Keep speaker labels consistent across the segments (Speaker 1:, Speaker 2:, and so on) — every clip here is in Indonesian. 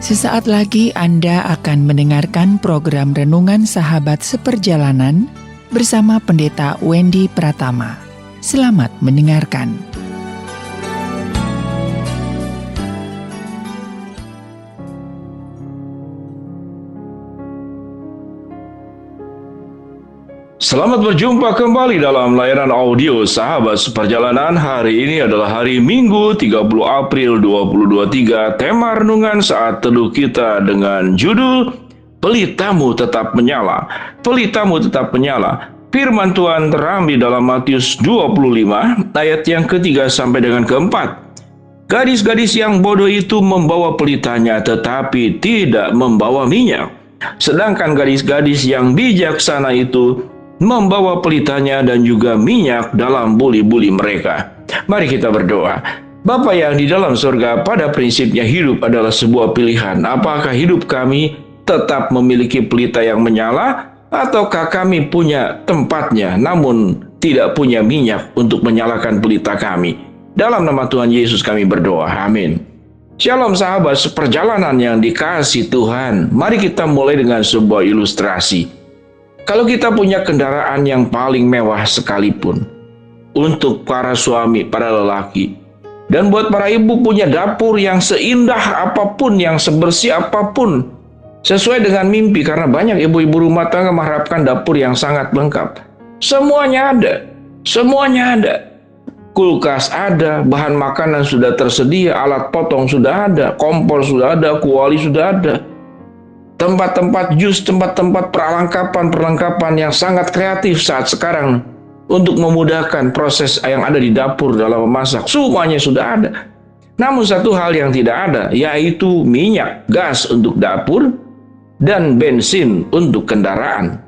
Speaker 1: Sesaat lagi Anda akan mendengarkan program Renungan Sahabat Seperjalanan bersama Pendeta Wendy Pratama. Selamat mendengarkan.
Speaker 2: Selamat berjumpa kembali dalam layanan audio Sahabat Seperjalanan. Hari ini adalah hari Minggu 30 April 2023. Tema renungan saat teduh kita dengan judul Pelitamu Tetap Menyala. Pelitamu tetap menyala. Firman Tuhan terambil dalam Matius 25 ayat yang ketiga sampai dengan keempat. Gadis-gadis yang bodoh itu membawa pelitanya tetapi tidak membawa minyak. Sedangkan gadis-gadis yang bijaksana itu membawa pelitanya dan juga minyak dalam buli-buli mereka. Mari kita berdoa. Bapa yang di dalam surga, pada prinsipnya hidup adalah sebuah pilihan. Apakah hidup kami tetap memiliki pelita yang menyala, ataukah kami punya tempatnya namun tidak punya minyak untuk menyalakan pelita kami? Dalam nama Tuhan Yesus kami berdoa. Amin. Shalom sahabat seperjalanan yang dikasihi Tuhan. Mari kita mulai dengan sebuah ilustrasi. Kalau kita punya kendaraan yang paling mewah sekalipun, untuk para suami, para lelaki, dan buat para ibu punya dapur yang seindah apapun, yang sebersih apapun, sesuai dengan mimpi, karena banyak ibu-ibu rumah tangga mengharapkan dapur yang sangat lengkap. Semuanya ada. Kulkas ada, bahan makanan sudah tersedia, alat potong sudah ada, kompor sudah ada, kuali sudah ada. Tempat-tempat jus, tempat-tempat perlengkapan yang sangat kreatif saat sekarang untuk memudahkan proses yang ada di dapur dalam memasak. Semuanya sudah ada. Namun satu hal yang tidak ada, yaitu minyak, gas untuk dapur, dan bensin untuk kendaraan.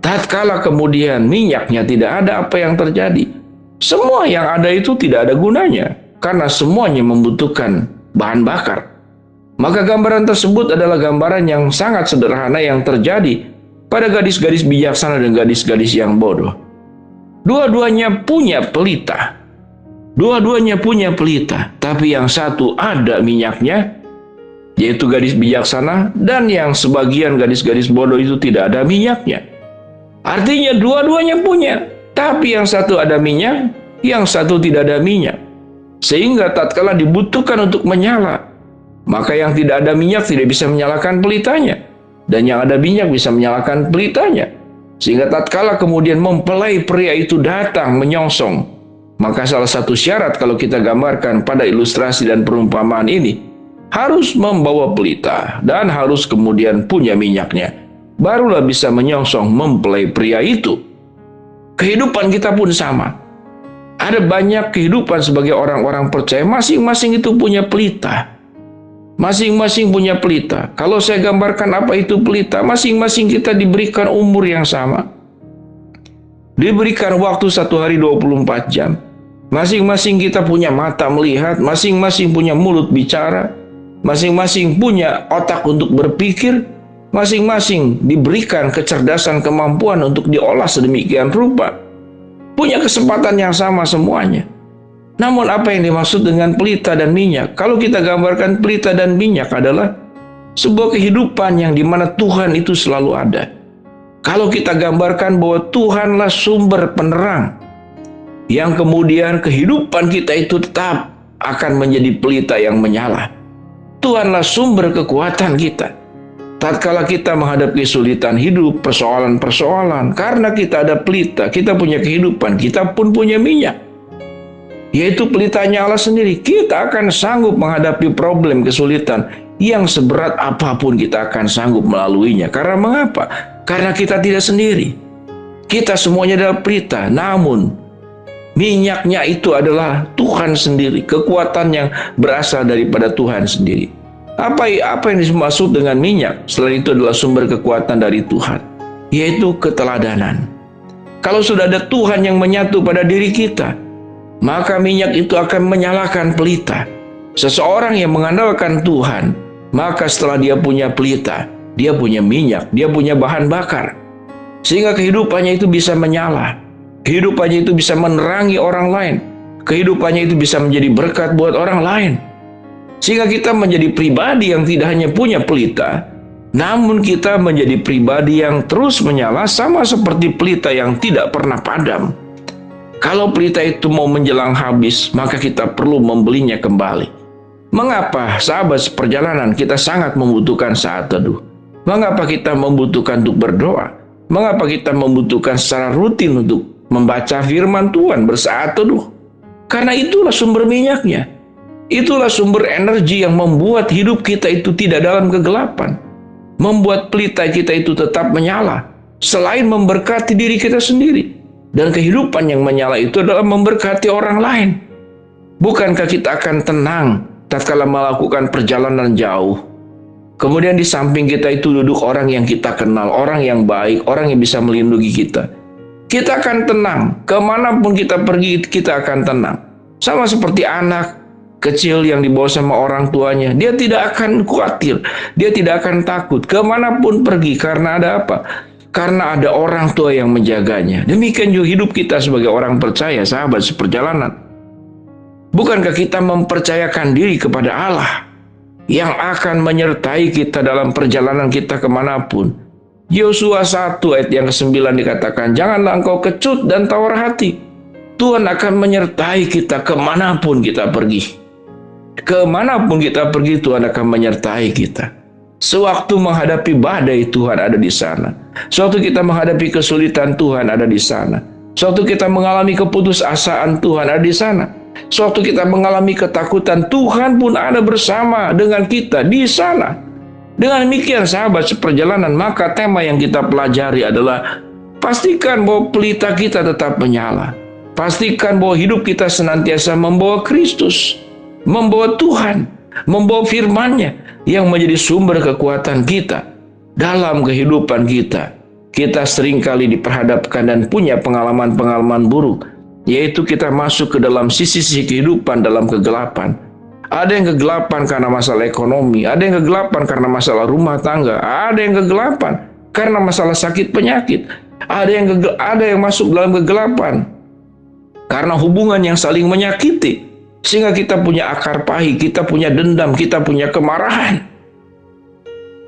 Speaker 2: Tatkala kemudian minyaknya tidak ada, apa yang terjadi? Semua yang ada itu tidak ada gunanya, karena semuanya membutuhkan bahan bakar. Maka gambaran tersebut adalah gambaran yang sangat sederhana yang terjadi pada gadis-gadis bijaksana dan gadis-gadis yang bodoh. Dua-duanya punya pelita. Tapi yang satu ada minyaknya, yaitu gadis bijaksana, dan yang sebagian gadis-gadis bodoh itu tidak ada minyaknya. Artinya dua-duanya punya, tapi yang satu ada minyak, yang satu tidak ada minyak. Sehingga tatkala dibutuhkan untuk menyala, maka yang tidak ada minyak tidak bisa menyalakan pelitanya, dan yang ada minyak bisa menyalakan pelitanya. Sehingga tatkala kemudian mempelai pria itu datang menyongsong, maka salah satu syarat kalau kita gambarkan pada ilustrasi dan perumpamaan ini, harus membawa pelita dan harus kemudian punya minyaknya. Barulah bisa menyongsong mempelai pria itu. Kehidupan kita pun sama. Ada banyak kehidupan sebagai orang-orang percaya, masing-masing itu punya pelita. Masing-masing punya pelita. Kalau saya gambarkan apa itu pelita, masing-masing kita diberikan umur yang sama. Diberikan waktu 1 hari 24 jam. Masing-masing kita punya mata melihat, masing-masing punya mulut bicara, masing-masing punya otak untuk berpikir, masing-masing diberikan kecerdasan, kemampuan untuk diolah sedemikian rupa. Punya kesempatan yang sama semuanya. Namun apa yang dimaksud dengan pelita dan minyak? Kalau kita gambarkan pelita dan minyak adalah sebuah kehidupan yang dimana Tuhan itu selalu ada. Kalau kita gambarkan bahwa Tuhanlah sumber penerang, yang kemudian kehidupan kita itu tetap akan menjadi pelita yang menyala. Tuhanlah sumber kekuatan kita. Tatkala kita menghadapi kesulitan hidup, persoalan-persoalan, karena kita ada pelita, kita punya kehidupan, kita pun punya minyak, yaitu pelitanya Allah sendiri. Kita akan sanggup menghadapi problem kesulitan yang seberat apapun, kita akan sanggup melaluinya. Karena mengapa? Karena kita tidak sendiri. Kita semuanya adalah pelita, namun minyaknya itu adalah Tuhan sendiri, kekuatan yang berasal daripada Tuhan sendiri. Apa yang dimaksud dengan minyak? Selain itu adalah sumber kekuatan dari Tuhan, yaitu keteladanan. Kalau sudah ada Tuhan yang menyatu pada diri kita, maka minyak itu akan menyalakan pelita. Seseorang yang mengandalkan Tuhan, maka setelah dia punya pelita, dia punya minyak, dia punya bahan bakar, sehingga kehidupannya itu bisa menyala. Kehidupannya itu bisa menerangi orang lain. Kehidupannya itu bisa menjadi berkat buat orang lain. Sehingga kita menjadi pribadi yang tidak hanya punya pelita, namun kita menjadi pribadi yang terus menyala, sama seperti pelita yang tidak pernah padam. Kalau pelita itu mau menjelang habis, maka kita perlu membelinya kembali. Mengapa sahabat seperjalanan kita sangat membutuhkan saat teduh? Mengapa kita membutuhkan untuk berdoa? Mengapa kita membutuhkan secara rutin untuk membaca firman Tuhan bersaat teduh? Karena itulah sumber minyaknya. Itulah sumber energi yang membuat hidup kita itu tidak dalam kegelapan. Membuat pelita kita itu tetap menyala. Selain memberkati diri kita sendiri. Dan kehidupan yang menyala itu adalah memberkati orang lain. Bukankah kita akan tenang tatkala melakukan perjalanan jauh? Kemudian di samping kita itu duduk orang yang kita kenal, orang yang baik, orang yang bisa melindungi kita. Kita akan tenang. Kemanapun kita pergi, kita akan tenang. Sama seperti anak kecil yang dibawa sama orang tuanya, dia tidak akan khawatir, dia tidak akan takut kemanapun pergi. Karena ada apa? Karena ada orang tua yang menjaganya. Demikian juga hidup kita sebagai orang percaya, sahabat seperjalanan. Bukankah kita mempercayakan diri kepada Allah yang akan menyertai kita dalam perjalanan kita kemanapun? Yosua 1 ayat yang ke-9 dikatakan, janganlah engkau kecut dan tawar hati. Tuhan akan menyertai kita kemanapun kita pergi. Kemanapun kita pergi, Tuhan akan menyertai kita. Sewaktu menghadapi badai, Tuhan ada di sana. Sewaktu kita menghadapi kesulitan, Tuhan ada di sana. Sewaktu kita mengalami keputusasaan, Tuhan ada di sana. Sewaktu kita mengalami ketakutan, Tuhan pun ada bersama dengan kita di sana. Dengan demikian sahabat seperjalanan, maka tema yang kita pelajari adalah pastikan bahwa pelita kita tetap menyala. Pastikan bahwa hidup kita senantiasa membawa Kristus, membawa Tuhan, membawa firman-Nya yang menjadi sumber kekuatan kita dalam kehidupan kita. Kita seringkali diperhadapkan dan punya pengalaman-pengalaman buruk, yaitu kita masuk ke dalam sisi-sisi kehidupan dalam kegelapan. Ada yang kegelapan karena masalah ekonomi, ada yang kegelapan karena masalah rumah tangga, ada yang kegelapan karena masalah sakit penyakit, ada yang masuk dalam kegelapan karena hubungan yang saling menyakiti, sehingga kita punya akar pahit, kita punya dendam, kita punya kemarahan.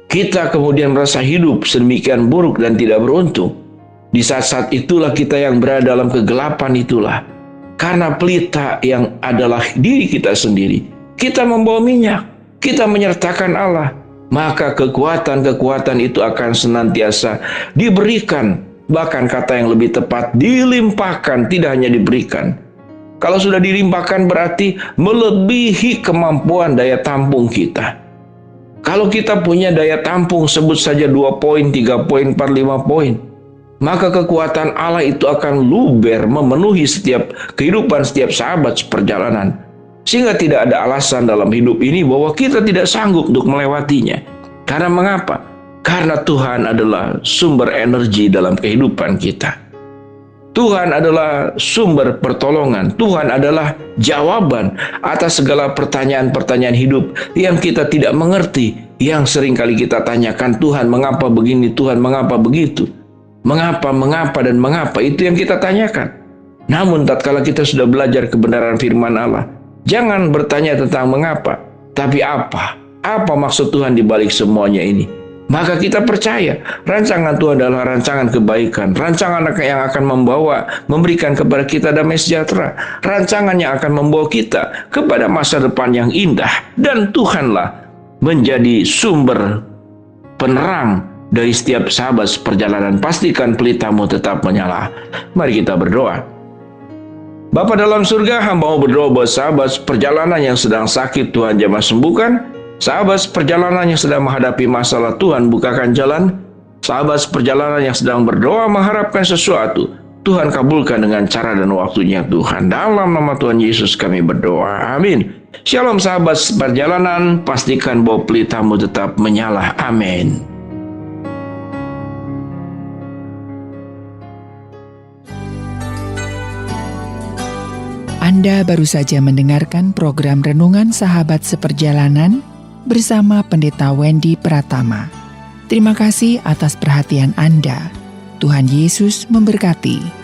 Speaker 2: Kita kemudian merasa hidup sedemikian buruk dan tidak beruntung. Di saat-saat itulah kita yang berada dalam kegelapan itulah. Karena pelita yang adalah diri kita sendiri. Kita membawa minyak, kita menyertakan Allah. Maka kekuatan-kekuatan itu akan senantiasa diberikan. Bahkan kata yang lebih tepat, dilimpahkan, tidak hanya diberikan. Kalau sudah dilimpahkan berarti melebihi kemampuan daya tampung kita. Kalau kita punya daya tampung sebut saja 2 poin, 3 poin, 4, 5 poin, maka kekuatan Allah itu akan luber memenuhi setiap kehidupan setiap sahabat seperjalanan. Sehingga tidak ada alasan dalam hidup ini bahwa kita tidak sanggup untuk melewatinya. Karena mengapa? Karena Tuhan adalah sumber energi dalam kehidupan kita. Tuhan adalah sumber pertolongan. Tuhan adalah jawaban atas segala pertanyaan-pertanyaan hidup yang kita tidak mengerti. Yang seringkali kita tanyakan, Tuhan mengapa begini, Tuhan mengapa begitu. Mengapa, dan mengapa, itu yang kita tanyakan. Namun tatkala kita sudah belajar kebenaran firman Allah, jangan bertanya tentang mengapa, tapi apa. Apa maksud Tuhan di balik semuanya ini? Maka kita percaya rancangan Tuhan adalah rancangan kebaikan, rancangan yang akan memberikan kepada kita damai sejahtera, rancangan yang akan membawa kita kepada masa depan yang indah. Dan Tuhanlah menjadi sumber penerang dari setiap sahabat seperjalanan. Pastikan pelitamu tetap menyala. Mari kita berdoa. Bapa dalam surga, hamba mau berdoa buat sahabat perjalanan yang sedang sakit, Tuhan jamah sembuhkan. Sahabat perjalanan yang sedang menghadapi masalah, Tuhan bukakan jalan. Sahabat perjalanan yang sedang berdoa mengharapkan sesuatu, Tuhan kabulkan dengan cara dan waktunya Tuhan. Dalam nama Tuhan Yesus kami berdoa. Amin. Shalom sahabat perjalanan, pastikan bahwa pelitamu tetap menyala. Amin.
Speaker 1: Anda baru saja mendengarkan program Renungan Sahabat Seperjalanan bersama Pendeta Wendy Pratama. Terima kasih atas perhatian Anda. Tuhan Yesus memberkati.